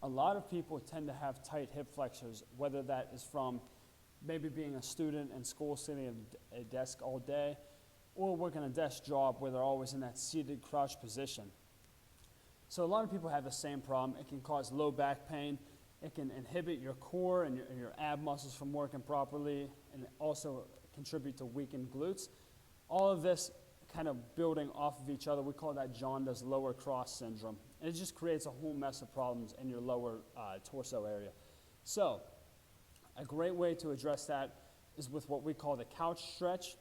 A lot of people tend to have tight hip flexors, whether that is from maybe being a student in school sitting at a desk all day, or working a desk job where they're always in that seated crouch position. So a lot of people have the same problem. It can cause low back pain. It can inhibit your core and your ab muscles from working properly, and also contribute to weakened glutes. All of this kind of building off of each other. We call that jaundice lower cross syndrome. And it just creates a whole mess of problems in your lower torso area. So a great way to address that is with what we call the couch stretch,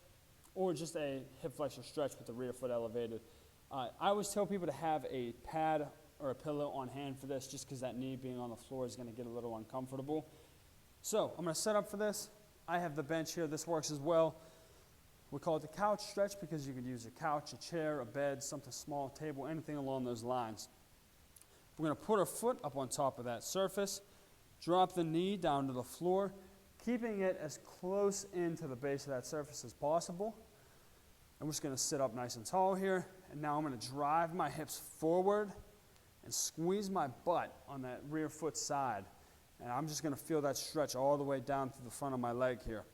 or just a hip flexor stretch with the rear foot elevated. I always tell people to have a pad or a pillow on hand for this, just because that knee being on the floor is going to get a little uncomfortable. So I'm going to set up for this. I have the bench here. This works as well. We call it the couch stretch because you could use a couch, a chair, a bed, something small, a table, anything along those lines. We're going to put our foot up on top of that surface, drop the knee down to the floor, keeping it as close into the base of that surface as possible. I'm just going to sit up nice and tall here, and now I'm going to drive my hips forward and squeeze my butt on that rear foot side. And I'm just going to feel that stretch all the way down through the front of my leg here.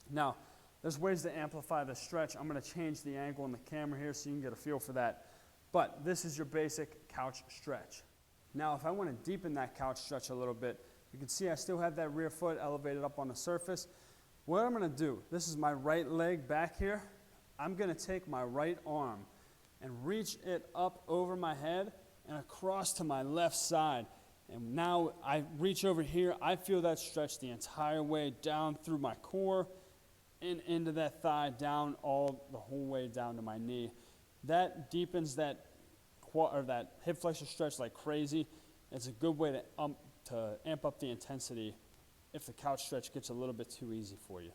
Now, there's ways to amplify the stretch. I'm going to change the angle on the camera here so you can get a feel for that. But this is your basic couch stretch. Now, if I want to deepen that couch stretch a little bit, you can see I still have that rear foot elevated up on the surface. What I'm going to do, this is my right leg back here. I'm going to take my right arm and reach it up over my head and across to my left side. And now I reach over here. I feel that stretch the entire way down through my core and into that thigh, down the whole way down to my knee. That deepens that hip flexor stretch like crazy. It's a good way to amp up the intensity if the couch stretch gets a little bit too easy for you.